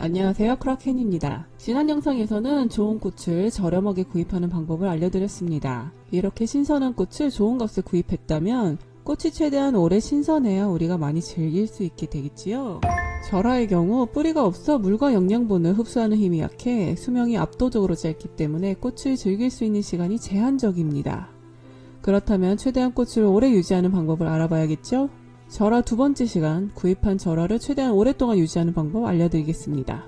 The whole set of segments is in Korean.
안녕하세요, 크라켄입니다. 지난 영상에서는 좋은 꽃을 저렴하게 구입하는 방법을 알려드렸습니다. 이렇게 신선한 꽃을 좋은 값에 구입했다면 꽃이 최대한 오래 신선해야 우리가 많이 즐길 수 있게 되겠지요. 절하의 경우 뿌리가 없어 물과 영양분을 흡수하는 힘이 약해 수명이 압도적으로 짧기 때문에 꽃을 즐길 수 있는 시간이 제한적입니다. 그렇다면 최대한 꽃을 오래 유지하는 방법을 알아봐야겠죠? 절하 두 번째 시간, 구입한 절하를 최대한 오랫동안 유지하는 방법 알려드리겠습니다.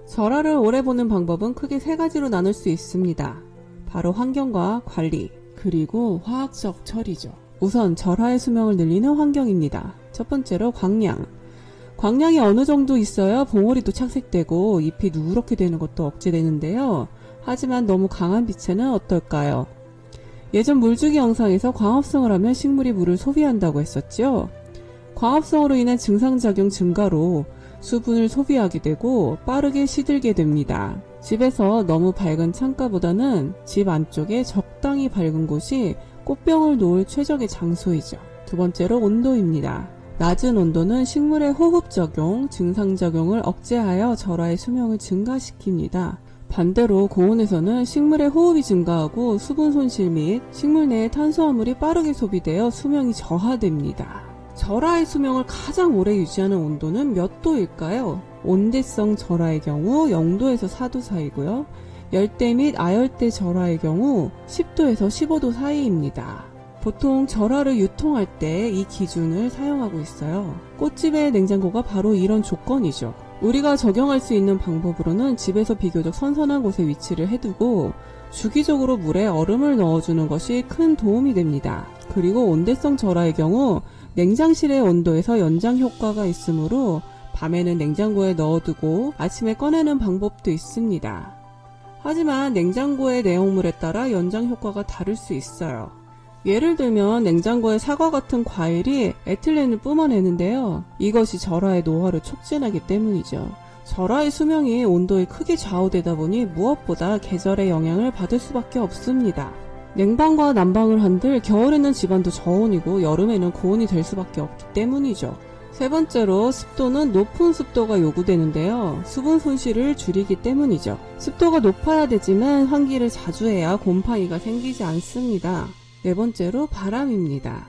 절하를 오래 보는 방법은 크게 세 가지로 나눌 수 있습니다. 바로 환경과 관리, 그리고 화학적 처리죠. 우선 절하의 수명을 늘리는 환경입니다. 첫 번째로 광량. 광량이 어느 정도 있어야 봉오리도 착색되고 잎이 누렇게 되는 것도 억제되는데요. 하지만 너무 강한 빛에는 어떨까요? 예전 물주기 영상에서 광합성을 하면 식물이 물을 소비한다고 했었죠. 광합성으로 인한 증상작용 증가로 수분을 소비하게 되고 빠르게 시들게 됩니다. 집에서 너무 밝은 창가보다는 집 안쪽에 적당히 밝은 곳이 꽃병을 놓을 최적의 장소이죠. 두 번째로 온도입니다. 낮은 온도는 식물의 호흡작용, 증상작용을 억제하여 절하의 수명을 증가시킵니다. 반대로 고온에서는 식물의 호흡이 증가하고 수분 손실 및 식물 내의 탄수화물이 빠르게 소비되어 수명이 저하됩니다. 절하의 수명을 가장 오래 유지하는 온도는 몇 도일까요? 온대성 절하의 경우 0도에서 4도 사이고요. 열대 및 아열대 절하의 경우 10도에서 15도 사이입니다. 보통 절하를 유통할 때 이 기준을 사용하고 있어요. 꽃집의 냉장고가 바로 이런 조건이죠. 우리가 적용할 수 있는 방법으로는 집에서 비교적 선선한 곳에 위치를 해두고 주기적으로 물에 얼음을 넣어주는 것이 큰 도움이 됩니다. 그리고 온대성 절하의 경우 냉장실의 온도에서 연장 효과가 있으므로 밤에는 냉장고에 넣어두고 아침에 꺼내는 방법도 있습니다. 하지만 냉장고의 내용물에 따라 연장 효과가 다를 수 있어요. 예를 들면 냉장고에 사과 같은 과일이 에틸렌을 뿜어내는데요. 이것이 절하의 노화를 촉진하기 때문이죠. 절하의 수명이 온도에 크게 좌우되다 보니 무엇보다 계절의 영향을 받을 수밖에 없습니다. 냉방과 난방을 한들 겨울에는 집안도 저온이고 여름에는 고온이 될 수밖에 없기 때문이죠. 세 번째로 습도는 높은 습도가 요구되는데요. 수분 손실을 줄이기 때문이죠. 습도가 높아야 되지만 환기를 자주 해야 곰팡이가 생기지 않습니다. 네 번째로 바람입니다.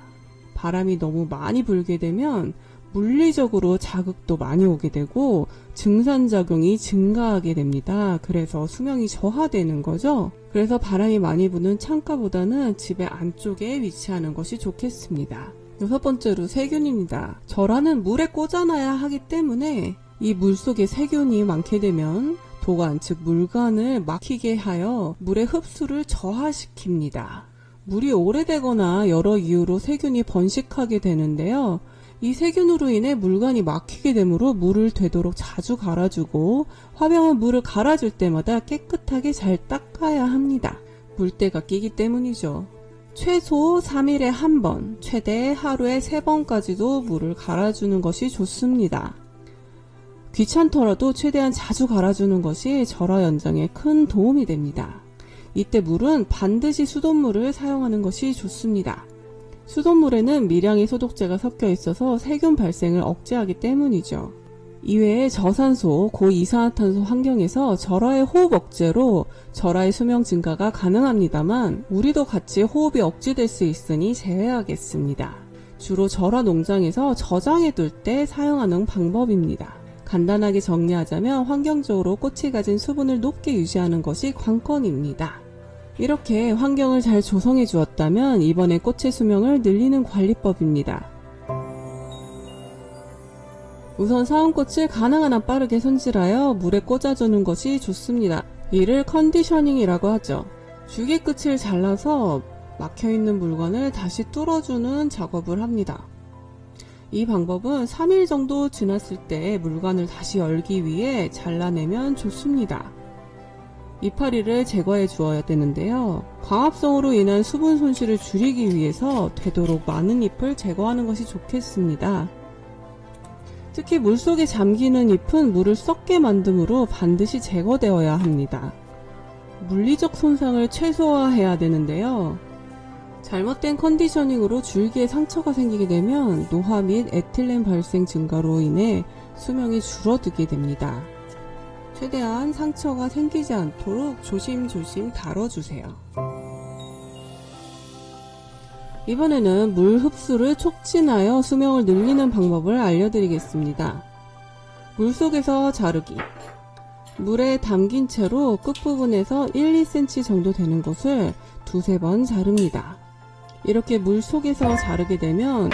바람이 너무 많이 불게 되면 물리적으로 자극도 많이 오게 되고 증산작용이 증가하게 됩니다. 그래서 수명이 저하되는 거죠. 그래서 바람이 많이 부는 창가보다는 집의 안쪽에 위치하는 것이 좋겠습니다. 여섯 번째로 세균입니다. 절하는 물에 꽂아놔야 하기 때문에 이 물 속에 세균이 많게 되면 도관, 즉 물관을 막히게 하여 물의 흡수를 저하시킵니다. 물이 오래되거나 여러 이유로 세균이 번식하게 되는데요. 이 세균으로 인해 물관이 막히게 되므로 물을 되도록 자주 갈아주고 화병은 물을 갈아줄 때마다 깨끗하게 잘 닦아야 합니다. 물때가 끼기 때문이죠. 최소 3일에 한 번, 최대 하루에 3번까지도 물을 갈아주는 것이 좋습니다. 귀찮더라도 최대한 자주 갈아주는 것이 절하 연장에 큰 도움이 됩니다. 이때 물은 반드시 수돗물을 사용하는 것이 좋습니다. 수돗물에는 미량의 소독제가 섞여 있어서 세균 발생을 억제하기 때문이죠. 이외에 저산소, 고이산화탄소 환경에서 절하의 호흡 억제로 절하의 수명 증가가 가능합니다만 우리도 같이 호흡이 억제될 수 있으니 제외하겠습니다. 주로 절하 농장에서 저장해 둘 때 사용하는 방법입니다. 간단하게 정리하자면 환경적으로 꽃이 가진 수분을 높게 유지하는 것이 관건입니다. 이렇게 환경을 잘 조성해 주었다면 이번에 꽃의 수명을 늘리는 관리법입니다. 우선 사은꽃을 가능한 한 빠르게 손질하여 물에 꽂아주는 것이 좋습니다. 이를 컨디셔닝이라고 하죠. 줄기 끝을 잘라서 막혀있는 물건을 다시 뚫어주는 작업을 합니다. 이 방법은 3일 정도 지났을 때 물관을 다시 열기 위해 잘라내면 좋습니다. 이파리를 제거해 주어야 되는데요. 광합성으로 인한 수분 손실을 줄이기 위해서 되도록 많은 잎을 제거하는 것이 좋겠습니다. 특히 물속에 잠기는 잎은 물을 썩게 만드므로 반드시 제거되어야 합니다. 물리적 손상을 최소화해야 되는데요. 잘못된 컨디셔닝으로 줄기에 상처가 생기게 되면 노화 및 에틸렌 발생 증가로 인해 수명이 줄어들게 됩니다. 최대한 상처가 생기지 않도록 조심조심 다뤄주세요. 이번에는 물 흡수를 촉진하여 수명을 늘리는 방법을 알려드리겠습니다. 물속에서 자르기. 물에 담긴 채로 끝부분에서 1, 2cm 정도 되는 곳을 두세 번 자릅니다. 이렇게 물속에서 자르게 되면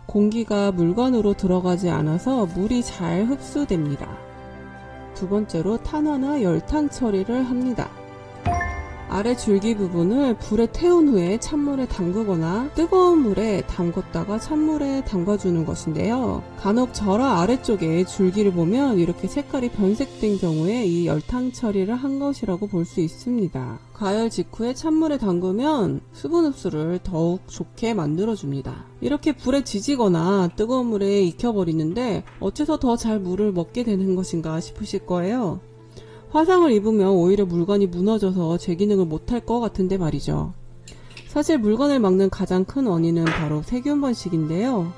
공기가 물관으로 들어가지 않아서 물이 잘 흡수됩니다. 두 번째로 탄화나 열탕 처리를 합니다. 아래 줄기 부분을 불에 태운 후에 찬물에 담그거나 뜨거운 물에 담궜다가 찬물에 담가주는 것인데요. 간혹 절하 아래쪽에 줄기를 보면 이렇게 색깔이 변색된 경우에 이 열탕 처리를 한 것이라고 볼 수 있습니다. 가열 직후에 찬물에 담그면 수분 흡수를 더욱 좋게 만들어줍니다. 이렇게 불에 지지거나 뜨거운 물에 익혀버리는데 어째서 더 잘 물을 먹게 되는 것인가 싶으실 거예요. 화상을 입으면 오히려 물관이 무너져서 제 기능을 못할 것 같은데 말이죠. 사실 물관을 막는 가장 큰 원인은 바로 세균 번식인데요.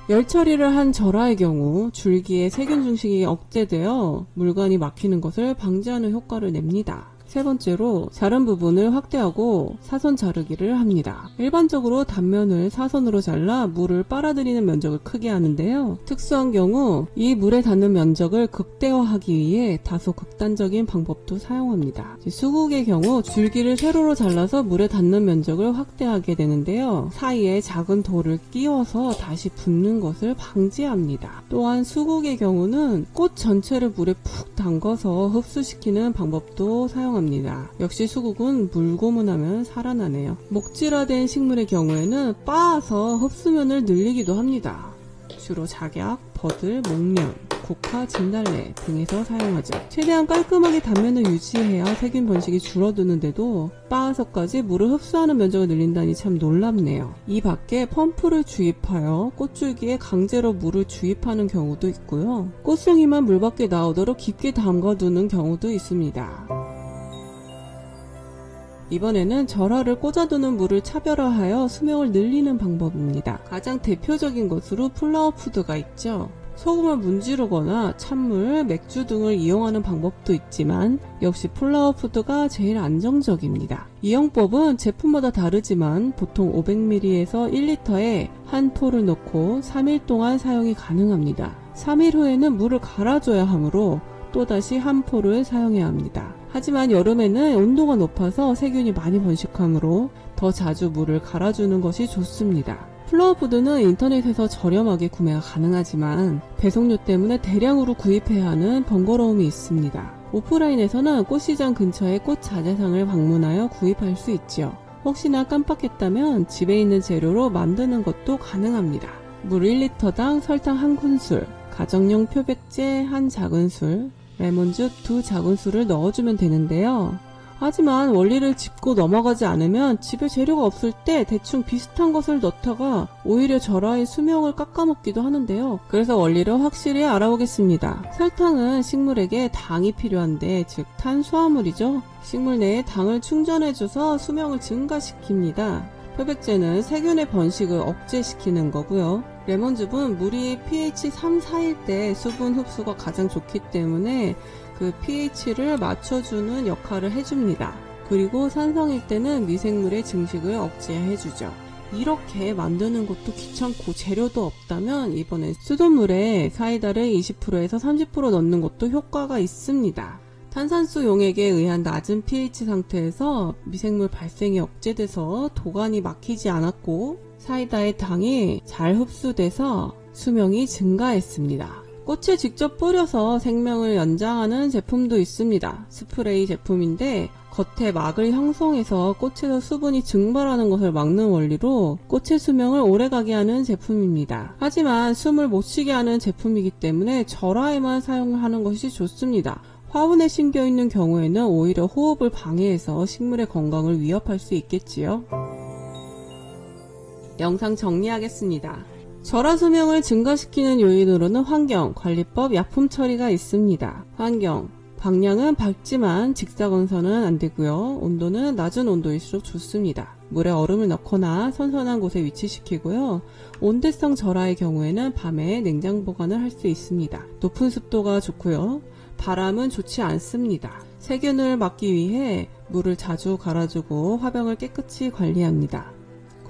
열 처리를 한 절하의 경우 줄기에 세균 증식이 억제되어 물관이 막히는 것을 방지하는 효과를 냅니다. 세 번째로 자른 부분을 확대하고 사선 자르기를 합니다. 일반적으로 단면을 사선으로 잘라 물을 빨아들이는 면적을 크게 하는데요. 특수한 경우 이 물에 닿는 면적을 극대화하기 위해 다소 극단적인 방법도 사용합니다. 수국의 경우 줄기를 세로로 잘라서 물에 닿는 면적을 확대하게 되는데요. 사이에 작은 돌을 끼워서 다시 붓는 것을 방지합니다. 또한 수국의 경우는 꽃 전체를 물에 푹 담궈서 흡수시키는 방법도 사용합니다. 역시 수국은 물 고문하면 살아나네요. 목질화된 식물의 경우에는 빻아서 흡수면을 늘리기도 합니다. 주로 작약, 버들, 목련, 국화, 진달래 등에서 사용하죠. 최대한 깔끔하게 단면을 유지해야 세균 번식이 줄어드는데도 빻아서까지 물을 흡수하는 면적을 늘린다니 참 놀랍네요. 이 밖에 펌프를 주입하여 꽃줄기에 강제로 물을 주입하는 경우도 있고요. 꽃송이만 물 밖에 나오도록 깊게 담가두는 경우도 있습니다. 이번에는 절하를 꽂아두는 물을 차별화하여 수명을 늘리는 방법입니다. 가장 대표적인 것으로 플라워푸드가 있죠. 소금을 문지르거나 찬물, 맥주 등을 이용하는 방법도 있지만 역시 플라워푸드가 제일 안정적입니다. 이용법은 제품마다 다르지만 보통 500ml에서 1리터에 한 포를 넣고 3일 동안 사용이 가능합니다. 3일 후에는 물을 갈아줘야 하므로 또다시 한 포를 사용해야 합니다. 하지만 여름에는 온도가 높아서 세균이 많이 번식하므로 더 자주 물을 갈아주는 것이 좋습니다. 플라워푸드는 인터넷에서 저렴하게 구매가 가능하지만 배송료 때문에 대량으로 구입해야 하는 번거로움이 있습니다. 오프라인에서는 꽃시장 근처의 꽃 자재상을 방문하여 구입할 수 있지요. 혹시나 깜빡했다면 집에 있는 재료로 만드는 것도 가능합니다. 물 1리터당 설탕 1큰술, 가정용 표백제 1작은술, 레몬즙 2작은술을 넣어주면 되는데요. 하지만 원리를 짚고 넘어가지 않으면 집에 재료가 없을 때 대충 비슷한 것을 넣다가 오히려 절하의 수명을 깎아먹기도 하는데요. 그래서 원리를 확실히 알아보겠습니다. 설탕은 식물에게 당이 필요한데, 즉 탄수화물이죠. 식물 내에 당을 충전해줘서 수명을 증가시킵니다. 표백제는 세균의 번식을 억제시키는 거고요. 레몬즙은 물이 pH 3, 4일 때 수분 흡수가 가장 좋기 때문에 그 pH를 맞춰주는 역할을 해줍니다. 그리고 산성일 때는 미생물의 증식을 억제해주죠. 이렇게 만드는 것도 귀찮고 재료도 없다면 이번엔 수돗물에 사이다를 20%에서 30% 넣는 것도 효과가 있습니다. 탄산수 용액에 의한 낮은 pH 상태에서 미생물 발생이 억제돼서 도관이 막히지 않았고 사이다의 당이 잘 흡수돼서 수명이 증가했습니다. 꽃에 직접 뿌려서 생명을 연장하는 제품도 있습니다. 스프레이 제품인데 겉에 막을 형성해서 꽃에서 수분이 증발하는 것을 막는 원리로 꽃의 수명을 오래가게 하는 제품입니다. 하지만 숨을 못 쉬게 하는 제품이기 때문에 절하에만 사용하는 것이 좋습니다. 화분에 심겨 있는 경우에는 오히려 호흡을 방해해서 식물의 건강을 위협할 수 있겠지요. 영상 정리하겠습니다. 절하 수명을 증가시키는 요인으로는 환경, 관리법, 약품 처리가 있습니다. 환경, 방향은 밝지만 직사광선은 안되고요. 온도는 낮은 온도일수록 좋습니다. 물에 얼음을 넣거나 선선한 곳에 위치시키고요. 온대성 절하의 경우에는 밤에 냉장 보관을 할 수 있습니다. 높은 습도가 좋고요. 바람은 좋지 않습니다. 세균을 막기 위해 물을 자주 갈아주고 화병을 깨끗이 관리합니다.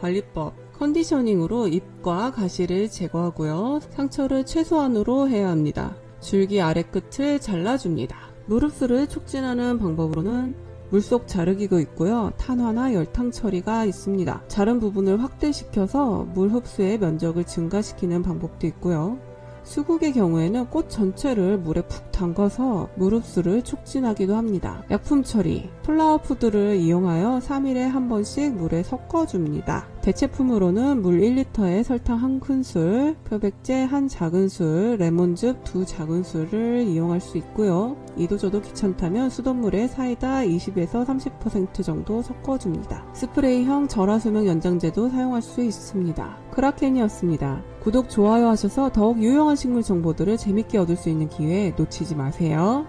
관리법: 컨디셔닝으로 잎과 가시를 제거하고요. 상처를 최소한으로 해야 합니다. 줄기 아래 끝을 잘라줍니다. 무릎수를 촉진하는 방법으로는 물속 자르기가 있고요. 탄화나 열탕 처리가 있습니다. 자른 부분을 확대시켜서 물 흡수의 면적을 증가시키는 방법도 있고요. 수국의 경우에는 꽃 전체를 물에 푹 담가서 물 흡수를 촉진하기도 합니다. 약품 처리: 플라워 푸드를 이용하여 3일에 한 번씩 물에 섞어줍니다. 대체품으로는 물 1리터에 설탕 1큰술, 표백제 1작은술, 레몬즙 2작은술을 이용할 수 있고요. 이도저도 귀찮다면 수돗물에 사이다 20에서 30% 정도 섞어줍니다. 스프레이형 절하수명 연장제도 사용할 수 있습니다. 크라켄이었습니다. 구독, 좋아요 하셔서 더욱 유용한 식물 정보들을 재밌게 얻을 수 있는 기회 놓치지 마세요.